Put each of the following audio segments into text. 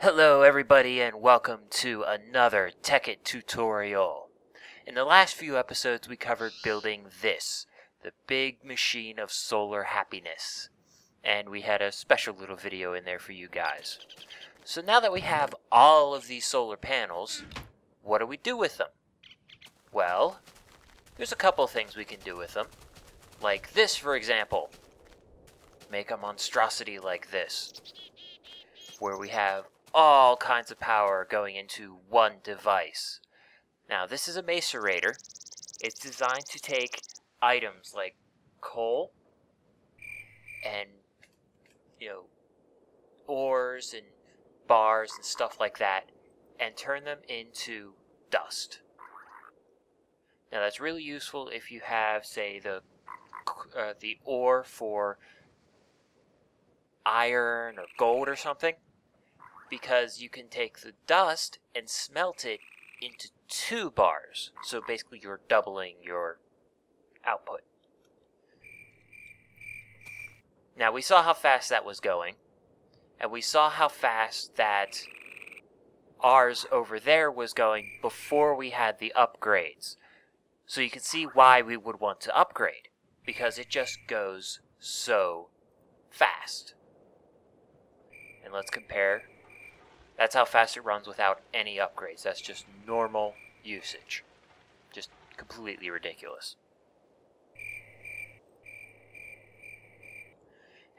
Hello everybody and welcome to another Technic tutorial. In the last few episodes we covered building this, the big machine of solar happiness. And we had a special little video in there for you guys. So now that we have all of these solar panels, what do we do with them? Well, there's a couple things we can do with them. Like this, for example. Make a monstrosity like this, where we have all kinds of power going into one device. Now, this is a macerator. It's designed to take items like coal and, ores and bars and stuff like that and turn them into dust. Now, that's really useful if you have, say, the ore for iron or gold or something, because you can take the dust and smelt it into 2 bars. So basically you're doubling your output. Now we saw how fast that was going, and we saw how fast that ours over there was going before we had the upgrades. So you can see why we would want to upgrade, because it just goes so fast. And let's compare. That's how fast it runs without any upgrades. That's just normal usage. Just completely ridiculous.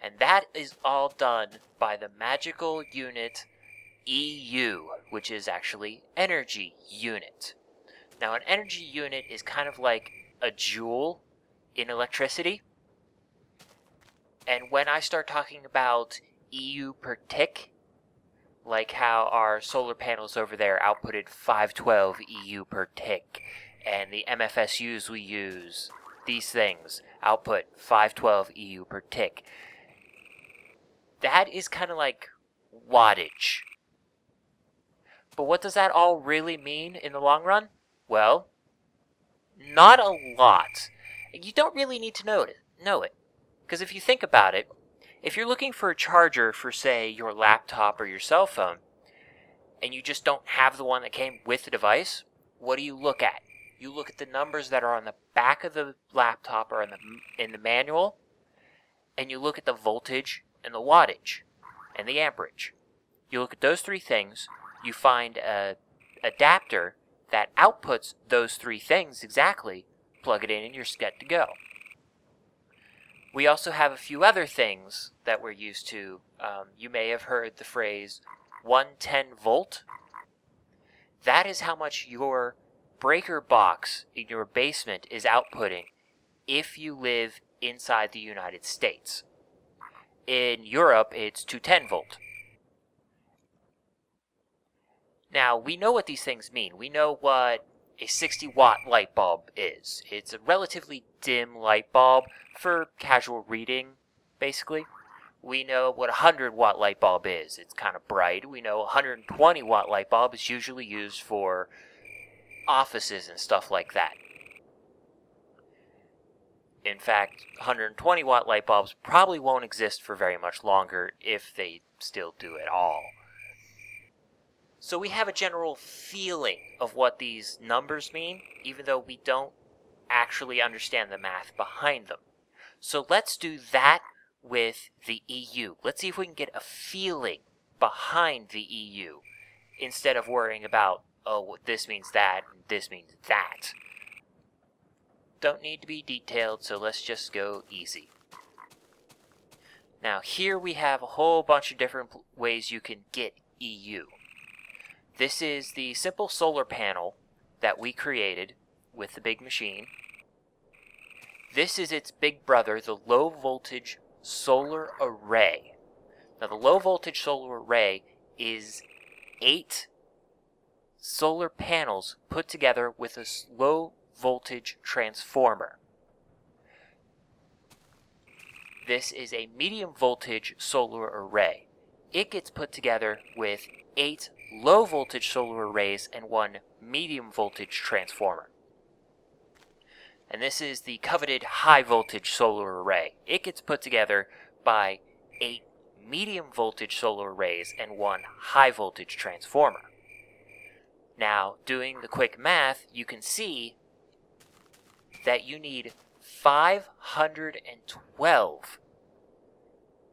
And that is all done by the magical unit EU, which is actually energy unit. Now, an energy unit is kind of like a joule in electricity. And when I start talking about EU per tick, like how our solar panels over there outputted 512 EU per tick, and the MFSUs we use, these things, output 512 EU per tick. That is kind of like wattage. But what does that all really mean in the long run? Well, not a lot. You don't really need to know it. Because if you think about it, if you're looking for a charger for, say, your laptop or your cell phone, and you just don't have the one that came with the device, what do you look at? You look at the numbers that are on the back of the laptop or in the manual, and you look at the voltage and the wattage and the amperage. You look at those 3 things, you find an adapter that outputs those 3 things exactly, plug it in, and you're set to go. We also have a few other things that we're used to. You may have heard the phrase 110 volt. That is how much your breaker box in your basement is outputting if you live inside the United States. In Europe, it's 210 volt. Now, we know what these things mean. We know what a 60-watt light bulb is. It's a relatively dim light bulb for casual reading, basically. We know what a 100-watt light bulb is. It's kind of bright. We know a 120-watt light bulb is usually used for offices and stuff like that. In fact, 120-watt light bulbs probably won't exist for very much longer, if they still do at all. So we have a general feeling of what these numbers mean, even though we don't actually understand the math behind them. So let's do that with the EU. Let's see if we can get a feeling behind the EU, instead of worrying about, oh, this means that, and this means that. Don't need to be detailed, so let's just go easy. Now, here we have a whole bunch of different ways you can get EU. This is the simple solar panel that we created with the big machine. This is its big brother, the low voltage solar array. Now, the low voltage solar array is 8 solar panels put together with a low voltage transformer. This is a medium voltage solar array. It gets put together with 8 low voltage solar arrays and 1 medium voltage transformer. And this is the coveted high voltage solar array. It gets put together by 8 medium voltage solar arrays and 1 high voltage transformer. Now, doing the quick math, you can see that you need 512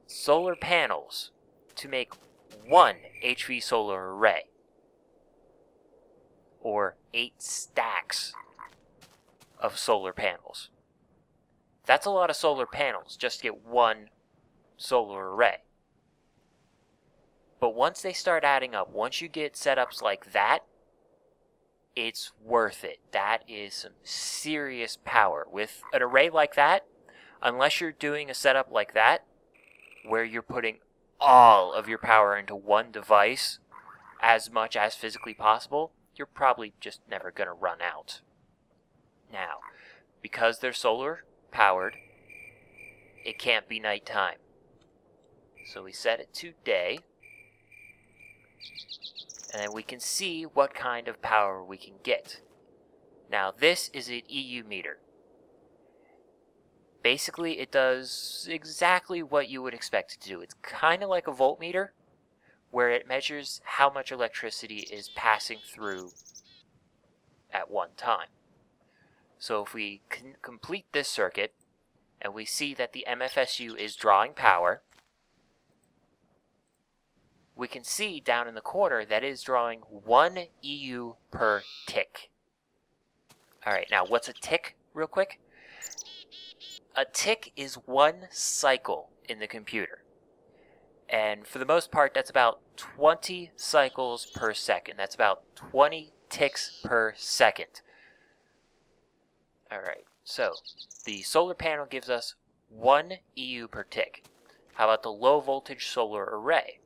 solar panels to make 1 HV solar array, or 8 stacks of solar panels. That's a lot of solar panels just to get 1 solar array. But once they start adding up, once you get setups like that, it's worth it. That is some serious power. With an array like that, unless you're doing a setup like that, where you're putting all of your power into one device as much as physically possible, you're probably just never going to run out. Now, because they're solar powered, it can't be nighttime. So we set it to day, and then we can see what kind of power we can get. Now, this is an EU meter. Basically, it does exactly what you would expect it to do. It's kind of like a voltmeter, where it measures how much electricity is passing through at one time. So if we complete this circuit, and we see that the MFSU is drawing power, we can see down in the corner that it is drawing 1 EU per tick. Alright, now what's a tick, real quick? A tick is 1 cycle in the computer. And for the most part, that's about 20 cycles per second. That's about 20 ticks per second. Alright, so the solar panel gives us 1 EU per tick. How about the low voltage solar array?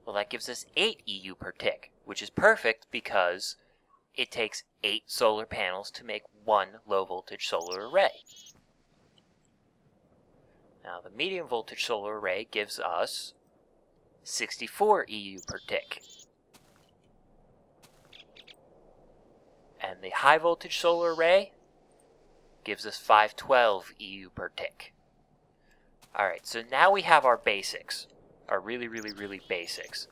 Well, that gives us 8 EU per tick, which is perfect because it takes 8 solar panels to make 1 low voltage solar array. Now, the medium voltage solar array gives us 64 EU per tick. And the high voltage solar array gives us 512 EU per tick. Alright, so now we have our basics. Our really basics.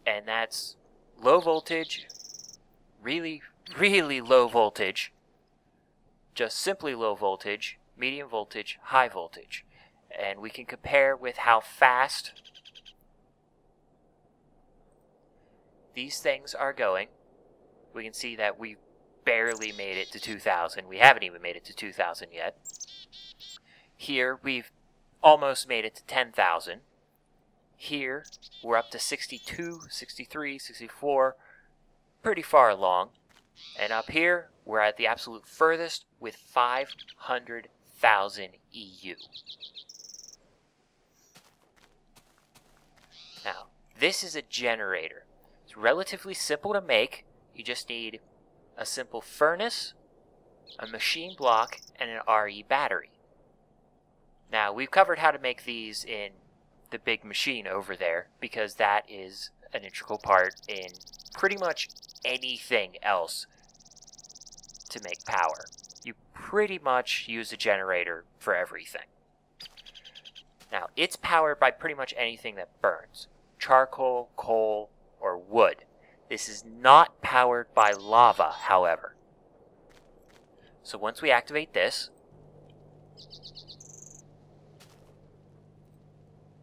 And that's low voltage, really low voltage, just simply low voltage, medium voltage, high voltage. And we can compare with how fast these things are going. We can see that we barely made it to 2,000. We haven't even made it to 2,000 yet. Here, we've almost made it to 10,000. Here, we're up to 62, 63, 64, pretty far along. And up here, we're at the absolute furthest with 500,000 EU. Now, this is a generator. It's relatively simple to make. You just need a simple furnace, a machine block, and an RE battery. Now, we've covered how to make these in the big machine over there, because that is an integral part in pretty much anything else to make power. You pretty much use a generator for everything. Now, it's powered by pretty much anything that burns. Charcoal, coal, or wood. This is not powered by lava, however. So once we activate this,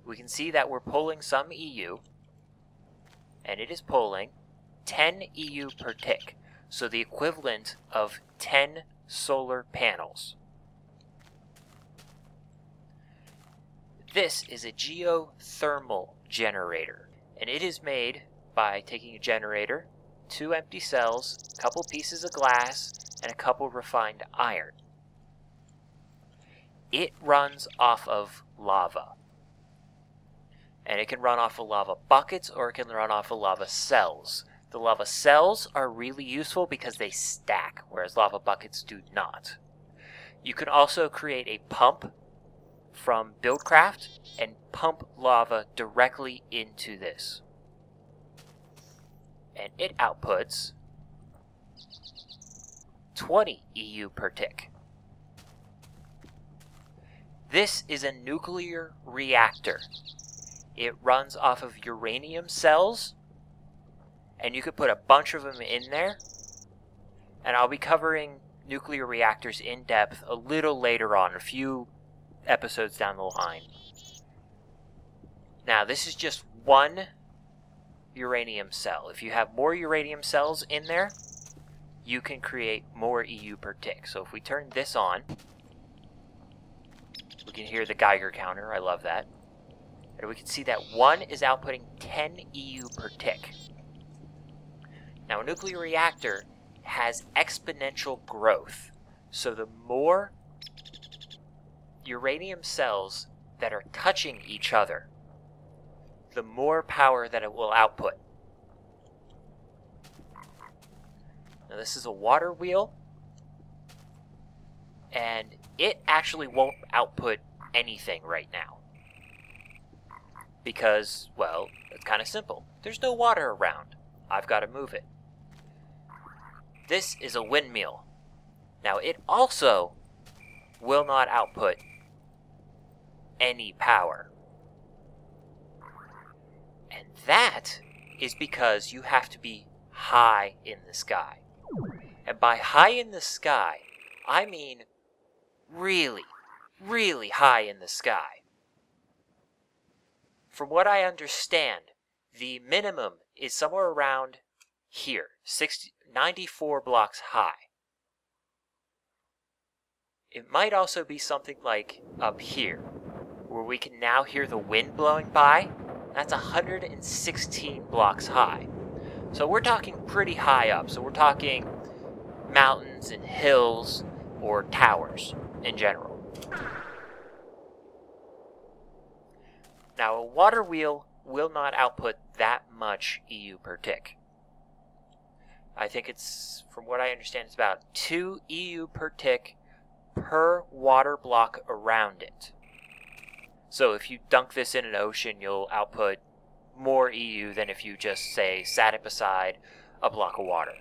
we can see that we're pulling some EU, and it is pulling 10 EU per tick, so the equivalent of 10 solar panels. This is a geothermal generator, and it is made by taking a generator, 2 empty cells, a couple pieces of glass, and a couple refined iron. It runs off of lava. And it can run off of lava buckets, or it can run off of lava cells. The lava cells are really useful because they stack, whereas lava buckets do not. You can also create a pump from Buildcraft and pump lava directly into this. And it outputs 20 EU per tick. This is a nuclear reactor. It runs off of uranium cells, and you could put a bunch of them in there. And I'll be covering nuclear reactors in depth a little later on, a few episodes down the line. Now, this is just one uranium cell. If you have more uranium cells in there, you can create more EU per tick. So if we turn this on, we can hear the Geiger counter. I love that. And we can see that one is outputting 10 EU per tick. Now, a nuclear reactor has exponential growth. So the more uranium cells that are touching each other, the more power that it will output. Now, this is a water wheel, and it actually won't output anything right now. Because, well, it's kind of simple. There's no water around. I've got to move it. This is a windmill. Now, it also will not output any power. And that is because you have to be high in the sky. And by high in the sky, I mean really, really high in the sky. From what I understand, the minimum is somewhere around here, 94 blocks high. It might also be something like up here, where we can now hear the wind blowing by. That's 116 blocks high. So we're talking pretty high up. So we're talking mountains and hills or towers in general. Now, a water wheel will not output that much EU per tick. I think it's, from what I understand, it's about 2 EU per tick per water block around it. So if you dunk this in an ocean, you'll output more EU than if you just, say, sat it beside a block of water.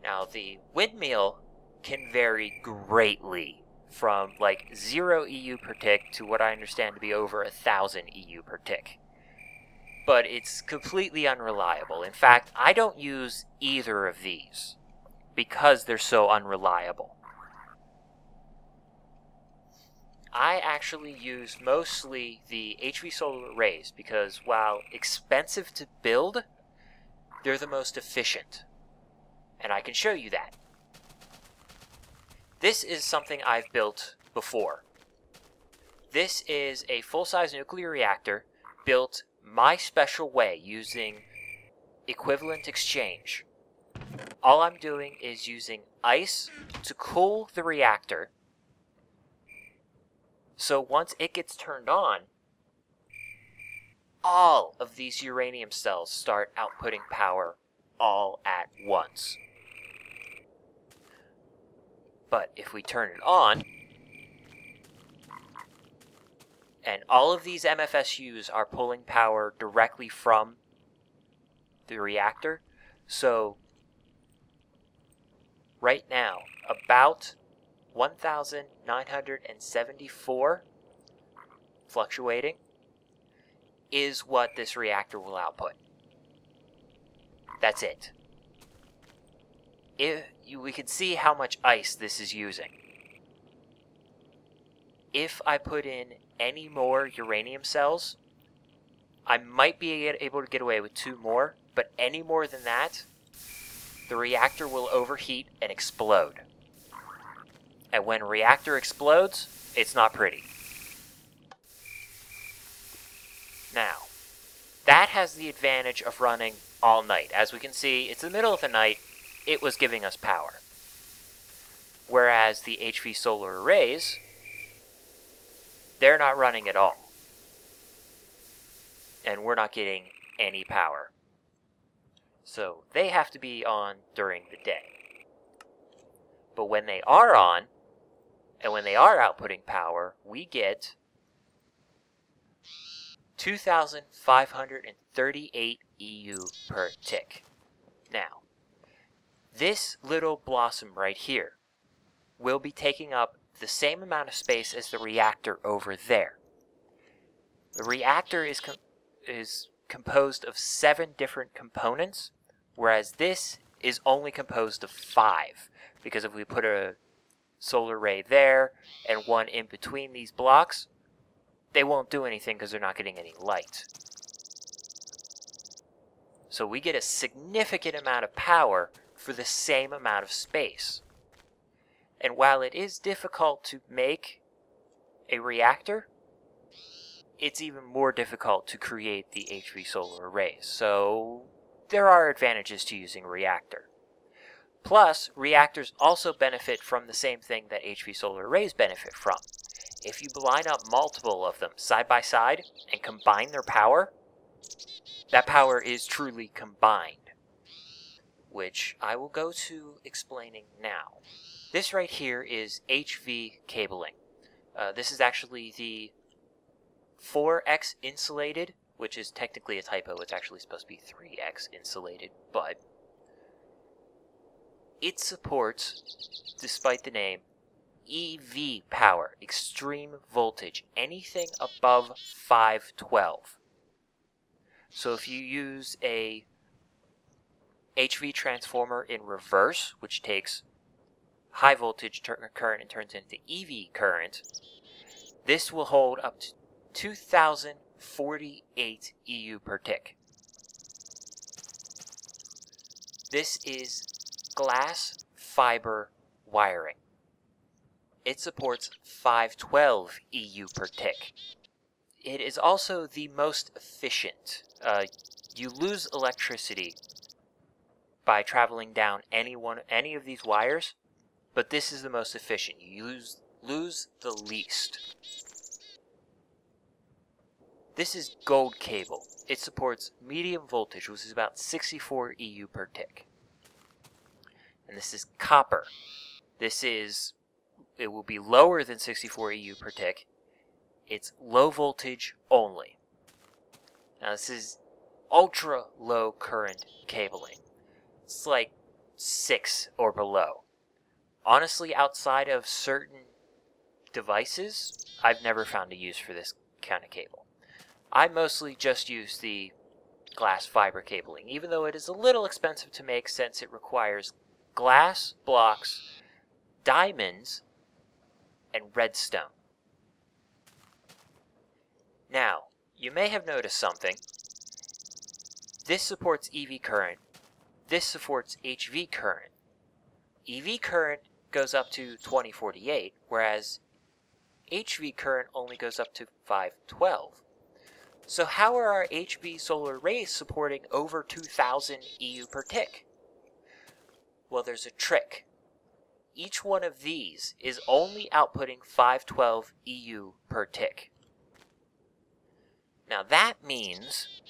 Now, the windmill can vary greatly from like 0 EU per tick to what I understand to be over 1,000 EU per tick. But it's completely unreliable. In fact, I don't use either of these because they're so unreliable. I actually use mostly the HV solar arrays because while expensive to build, they're the most efficient. And I can show you that. This is something I've built before. This is a full-size nuclear reactor built my special way using equivalent exchange. All I'm doing is using ice to cool the reactor. So once it gets turned on, all of these uranium cells start outputting power all at once. But if we turn it on, and all of these MFSUs are pulling power directly from the reactor, so right now, about 1,974 fluctuating is what this reactor will output. That's it. We can see how much ice this is using. If I put in any more uranium cells, I might be able to get away with 2 more, but any more than that, the reactor will overheat and explode. And when a reactor explodes, it's not pretty. Now, that has the advantage of running all night. As we can see, it's the middle of the night, it was giving us power. Whereas the HV solar arrays, they're not running at all. And we're not getting any power. So they have to be on during the day. But when they are on, and when they are outputting power, we get 2,538 EU per tick. Now, this little blossom right here will be taking up the same amount of space as the reactor over there. The reactor is composed of 7 different components, whereas this is only composed of 5, because if we put a solar array there and one in between these blocks, they won't do anything because they're not getting any light. So we get a significant amount of power for the same amount of space. And while it is difficult to make a reactor, it's even more difficult to create the HV solar arrays. So there are advantages to using a reactor. Plus, reactors also benefit from the same thing that HV solar arrays benefit from. If you line up multiple of them side by side and combine their power, that power is truly combined, which I will go to explaining now. This right here is HV cabling. This is actually the 4x insulated, which is technically a typo. It's actually supposed to be 3x insulated, but it supports, despite the name, EV power, extreme voltage, anything above 512. So if you use a HV transformer in reverse, which takes high voltage current and turns into EV current, this will hold up to 2048 EU per tick. This is glass fiber wiring. It supports 512 EU per tick. It is also the most efficient. You lose electricity by traveling down any of these wires, but this is the most efficient. You lose the least. This is gold cable. It supports medium voltage, which is about 64 EU per tick. And this is copper. It will be lower than 64 EU per tick. It's low voltage only. Now this is ultra low current cabling. It's like 6 or below. Honestly, outside of certain devices, I've never found a use for this kind of cable. I mostly just use the glass fiber cabling, even though it is a little expensive to make since it requires glass blocks, diamonds, and redstone. Now, you may have noticed something. This supports EV current. This supports HV current. EV current goes up to 2048, whereas HV current only goes up to 512. So how are our HV solar arrays supporting over 2000 EU per tick? Well, there's a trick. Each one of these is only outputting 512 EU per tick. Now that means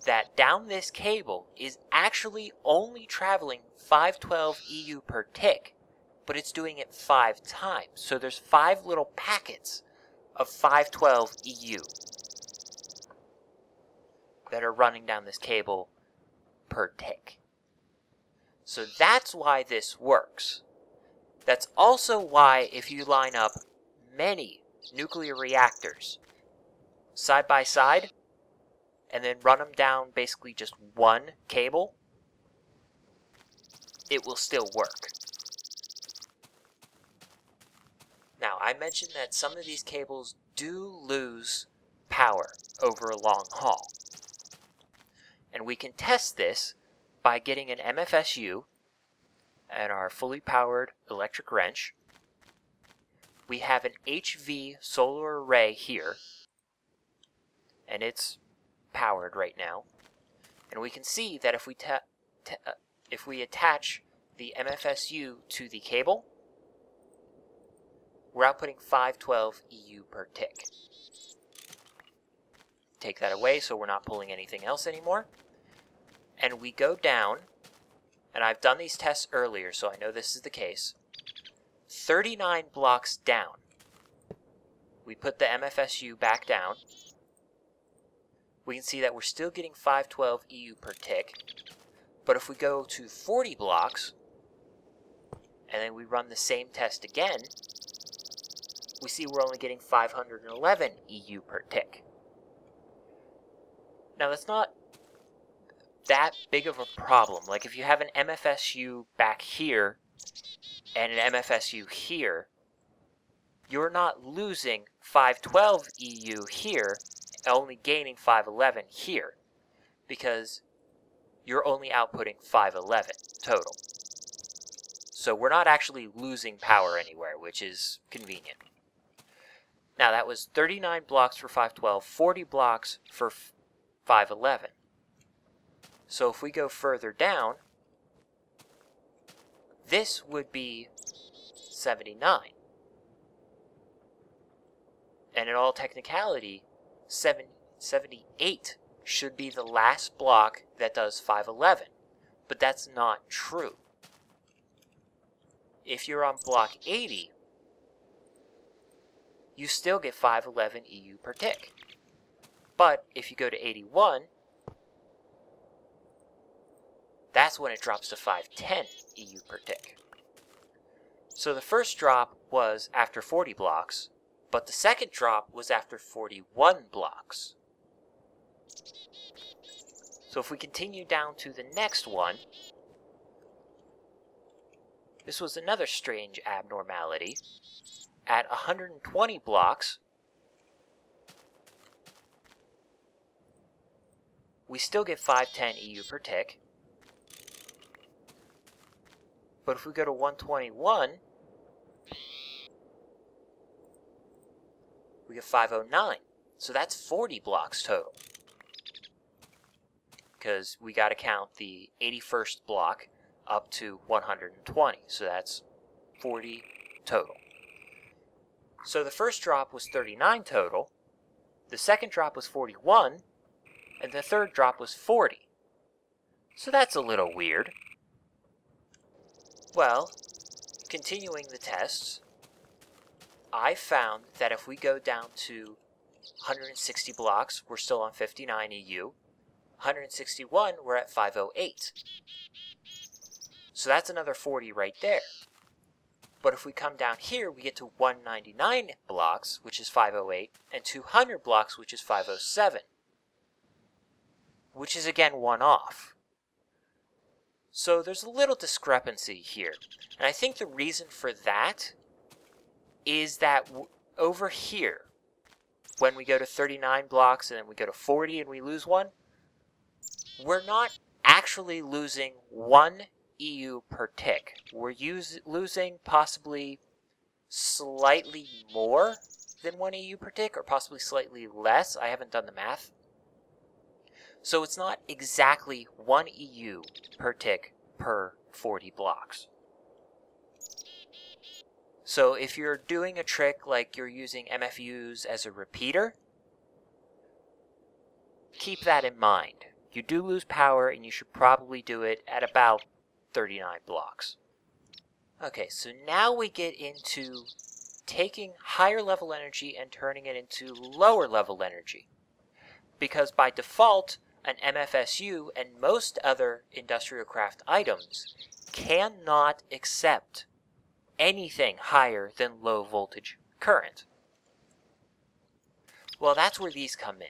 that down this cable is actually only traveling 512 EU per tick, but it's doing it 5 times. So there's 5 little packets of 512 EU that are running down this cable per tick. So that's why this works. That's also why if you line up many nuclear reactors side by side and then run them down basically just one cable, it will still work. Now, I mentioned that some of these cables do lose power over a long haul. And we can test this by getting an MFSU and our fully powered electric wrench. We have an HV solar array here, and it's powered right now. And we can see that if we attach the MFSU to the cable, we're outputting 512 EU per tick. Take that away so we're not pulling anything else anymore. And we go down, and I've done these tests earlier, so I know this is the case. 39 blocks down, we put the MFSU back down. We can see that we're still getting 512 EU per tick. But if we go to 40 blocks, and then we run the same test again, we see we're only getting 511 EU per tick. Now that's not that big of a problem. Like if you have an MFSU back here and an MFSU here, you're not losing 512 EU here, only gaining 511 here, because you're only outputting 511 total. So we're not actually losing power anywhere, which is convenient. Now that was 39 blocks for 512, 40 blocks for 511. So if we go further down, this would be 79. And in all technicality, 78 should be the last block that does 511. But that's not true. If you're on block 80, you still get 511 EU per tick. But if you go to 81, that's when it drops to 510 EU per tick. So the first drop was after 40 blocks, but the second drop was after 41 blocks. So if we continue down to the next one, this was another strange abnormality. At 120 blocks, we still get 510 EU per tick. But if we go to 121, we get 509. So that's 40 blocks total. Because we got to count the 81st block up to 120. So that's 40 total. So the first drop was 39 total. The second drop was 41. And the third drop was 40. So that's a little weird. Well, continuing the tests, I found that if we go down to 160 blocks, we're still on 59 EU. 161, we're at 508. So that's another 40 right there. But if we come down here, we get to 199 blocks, which is 508, and 200 blocks, which is 507. Which is again one off. So there's a little discrepancy here. And I think the reason for that is that over here, when we go to 39 blocks and then we go to 40 and we lose one, we're not actually losing 1 EU per tick. We're losing possibly slightly more than 1 EU per tick, or possibly slightly less. I haven't done the math. So it's not exactly 1 EU per tick per 40 blocks. So if you're doing a trick like you're using MFUs as a repeater, keep that in mind. You do lose power, and you should probably do it at about 39 blocks. Okay, so now we get into taking higher level energy and turning it into lower level energy. Because by default, an MFSU and most other industrial craft items cannot accept anything higher than low voltage current. Well, that's where these come in.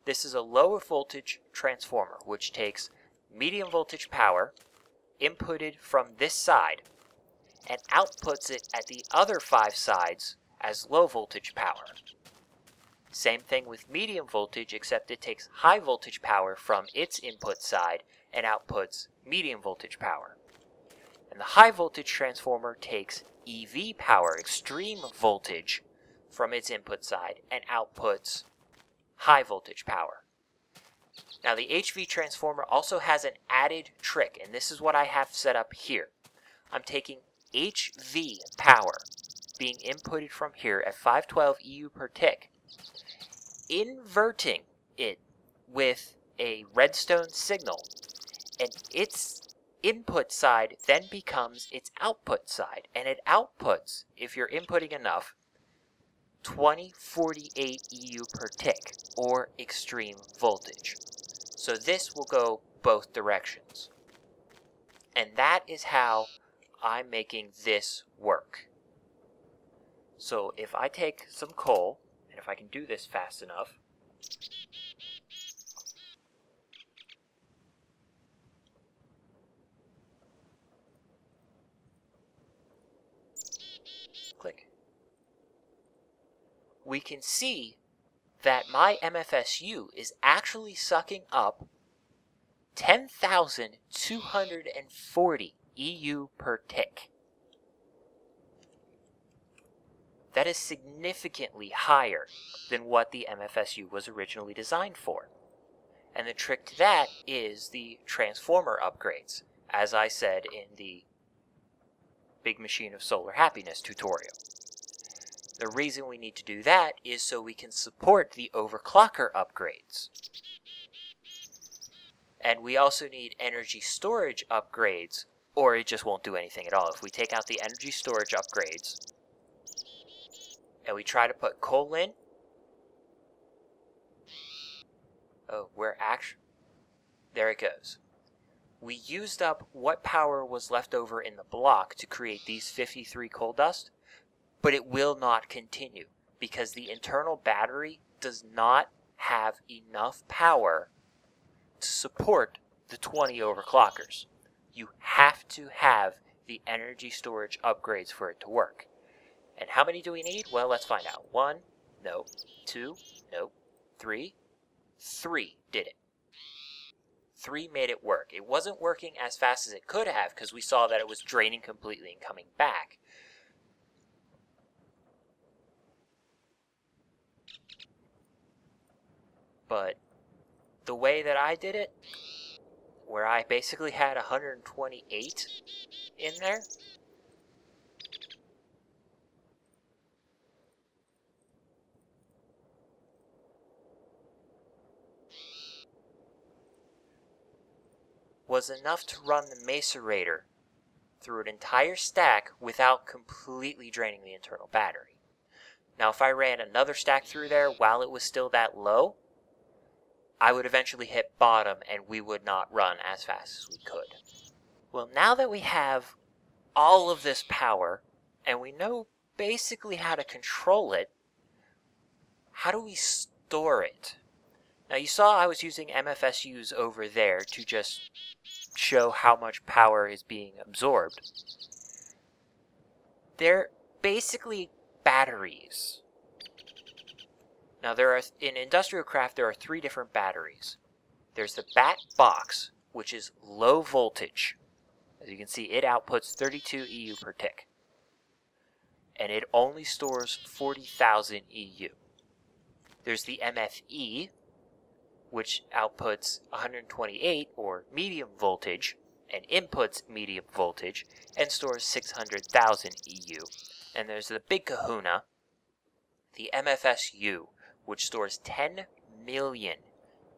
This is a lower voltage transformer, which takes medium voltage power inputted from this side and outputs it at the other 5 sides as low voltage power. Same thing with medium voltage, except it takes high voltage power from its input side and outputs medium voltage power. And the high voltage transformer takes EV power, extreme voltage, from its input side and outputs high voltage power. Now the HV transformer also has an added trick, and this is what I have set up here. I'm taking HV power being inputted from here at 512 EU per tick, inverting it with a redstone signal, and its input side then becomes its output side, and it outputs, if you're inputting enough, 2048 EU per tick, or extreme voltage. So this will go both directions. And that is how I'm making this work. So if I take some coal, and if I can do this fast enough, click, we can see that my MFSU is actually sucking up 10,240 EU per tick. That is significantly higher than what the MFSU was originally designed for. And the trick to that is the transformer upgrades, as I said in the Big Machine of Solar Happiness tutorial. The reason we need to do that is so we can support the overclocker upgrades. And we also need energy storage upgrades, or it just won't do anything at all. If we take out the energy storage upgrades, and we try to put coal in, there it goes. We used up what power was left over in the block to create these 53 coal dust, but it will not continue because the internal battery does not have enough power to support the 20 overclockers. You have to have the energy storage upgrades for it to work. And how many do we need? Well, let's find out. 1, no. 2, no. 3. 3 did it. 3 made it work. It wasn't working as fast as it could have because we saw that it was draining completely and coming back. But the way that I did it, where I basically had 128 in there, was enough to run the Macerator through an entire stack without completely draining the internal battery. Now, if I ran another stack through there while it was still that low, I would eventually hit bottom and we would not run as fast as we could. Well, now that we have all of this power and we know basically how to control it, how do we store it? Now, you saw I was using MFSUs over there to just show how much power is being absorbed. They're basically batteries. Now, in industrial craft, there are 3 different batteries. There's the bat box, which is low voltage. As you can see, it outputs 32 EU per tick. And it only stores 40,000 EU. There's the MFE, which outputs 128, or medium voltage, and inputs medium voltage, and stores 600,000 EU. And there's the big kahuna, the MFSU, which stores 10 million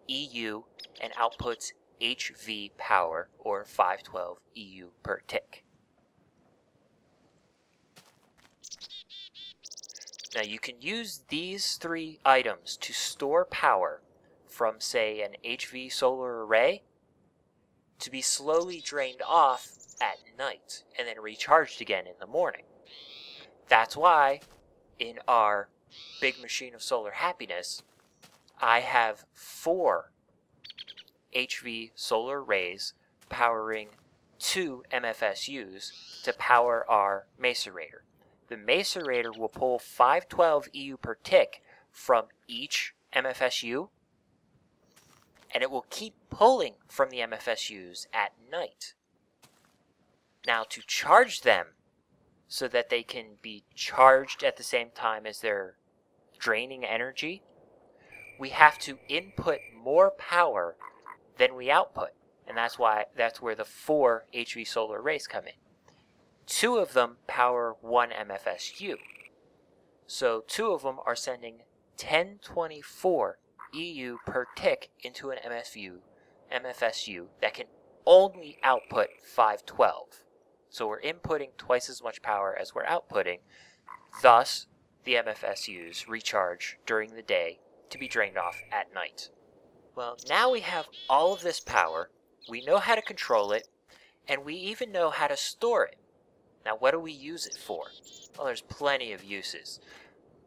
EU and outputs HV power, or 512 EU per tick. Now you can use these 3 items to store power from, say, an HV solar array to be slowly drained off at night and then recharged again in the morning. That's why in our Big Machine of Solar Happiness, I have 4 HV solar arrays powering 2 MFSUs to power our Macerator. The Macerator will pull 512 EU per tick from each MFSU, and it will keep pulling from the MFSUs at night. Now, to charge them so that they can be charged at the same time as they're draining energy, we have to input more power than we output. And that's where the 4 HV solar arrays come in. 2 of them power 1 MFSU. So 2 of them are sending 1024 EU per tick into an MFSU that can only output 512. So we're inputting twice as much power as we're outputting. Thus, the MFSUs recharge during the day to be drained off at night. Well, now we have all of this power, we know how to control it, and we even know how to store it. Now, what do we use it for? Well, there's plenty of uses,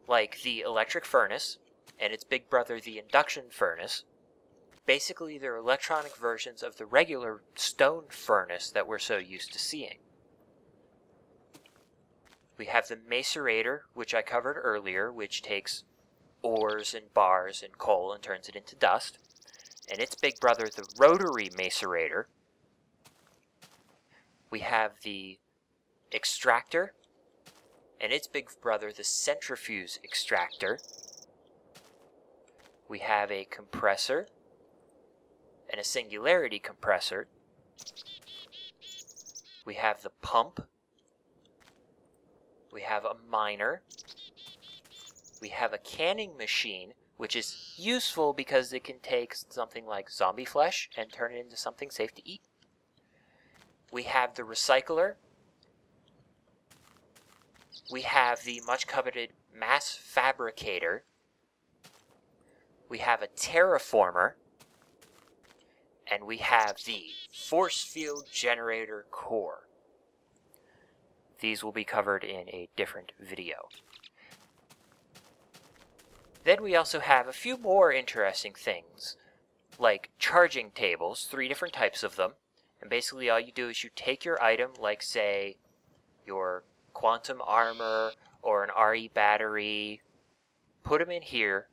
like the electric furnace and its big brother, the induction furnace. Basically, they're electronic versions of the regular stone furnace that we're so used to seeing. We have the macerator, which I covered earlier, which takes ores and bars and coal and turns it into dust. And its big brother, the rotary macerator. We have the extractor, and its big brother, the centrifuge extractor. We have a compressor and a singularity compressor. We have the pump. We have a miner. We have a canning machine, which is useful because it can take something like zombie flesh and turn it into something safe to eat. We have the recycler. We have the much coveted mass fabricator. We have a terraformer. And we have the force field generator core. These will be covered in a different video. Then we also have a few more interesting things, like charging tables, 3 different types of them. And basically all you do is you take your item, like say your quantum armor or an RE battery, put them in here,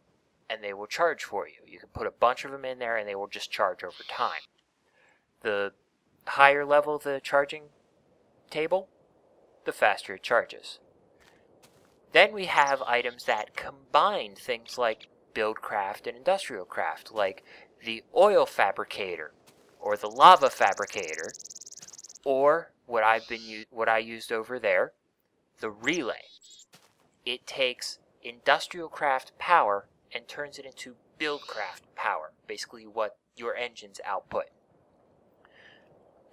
and they will charge for you. You can put a bunch of them in there and they will just charge over time. The higher level the charging table, the faster it charges. Then we have items that combine things like buildcraft and industrial craft, like the oil fabricator or the lava fabricator, or what I used over there, the relay. It takes industrial craft power and turns it into buildcraft power, basically what your engines output.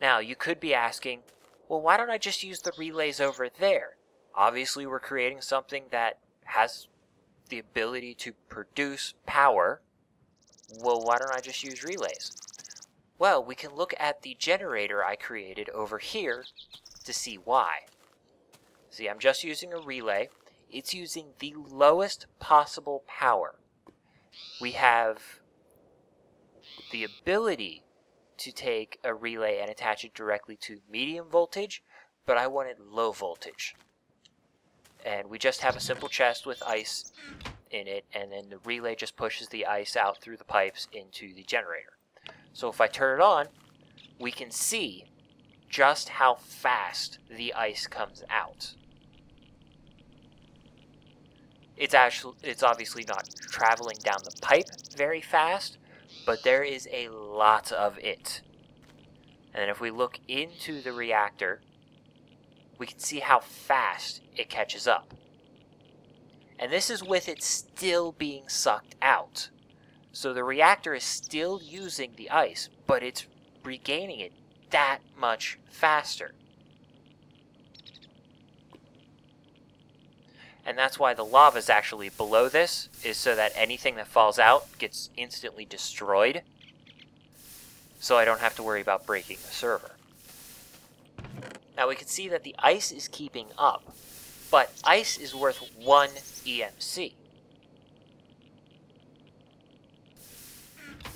Now, you could be asking, well, why don't I just use the relays over there? Obviously, we're creating something that has the ability to produce power. Well, why don't I just use relays? Well, we can look at the generator I created over here to see why. See, I'm just using a relay. It's using the lowest possible power. We have the ability to take a relay and attach it directly to medium voltage, but I wanted low voltage. And we just have a simple chest with ice in it, and then the relay just pushes the ice out through the pipes into the generator. So if I turn it on, we can see just how fast the ice comes out. It's obviously not traveling down the pipe very fast, but there is a lot of it. And if we look into the reactor, we can see how fast it catches up. And this is with it still being sucked out. So the reactor is still using the ice, but it's regaining it that much faster. And that's why the lava is actually below this, is so that anything that falls out gets instantly destroyed. So I don't have to worry about breaking the server. Now we can see that the ice is keeping up, but ice is worth 1 EMC.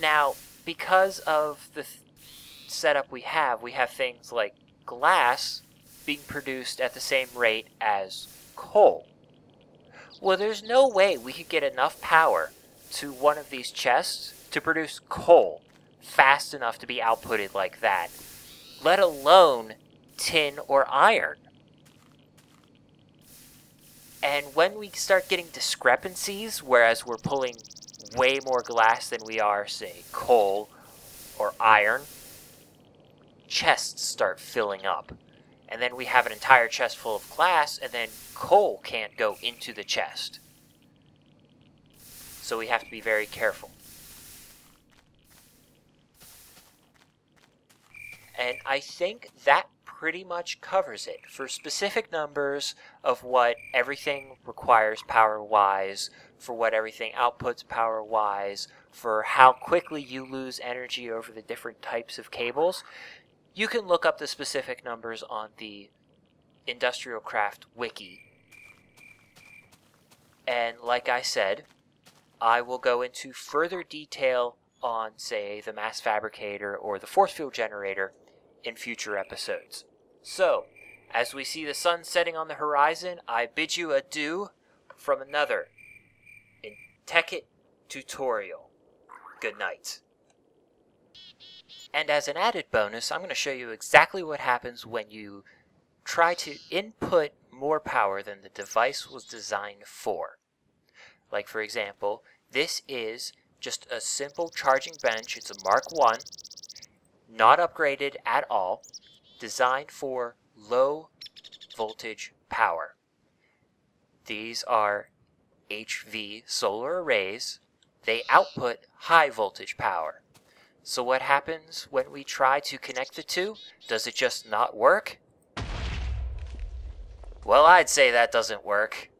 Now, because of the setup we have things like glass being produced at the same rate as coal. Well, there's no way we could get enough power to one of these chests to produce coal fast enough to be outputted like that, let alone tin or iron. And when we start getting discrepancies, whereas we're pulling way more glass than we are, say, coal or iron, chests start filling up. And then we have an entire chest full of glass, and then coal can't go into the chest. So we have to be very careful. And I think that pretty much covers it for specific numbers of what everything requires power-wise, for what everything outputs power-wise, for how quickly you lose energy over the different types of cables. You can look up the specific numbers on the Industrial Craft Wiki. And like I said, I will go into further detail on, say, the mass fabricator or the force field generator in future episodes. So, as we see the sun setting on the horizon, I bid you adieu from another Technic tutorial. Good night. And as an added bonus, I'm going to show you exactly what happens when you try to input more power than the device was designed for. Like, for example, this is just a simple charging bench. It's a Mark 1, not upgraded at all, designed for low voltage power. These are HV solar arrays. They output high voltage power. So what happens when we try to connect the two? Does it just not work? Well, I'd say that doesn't work.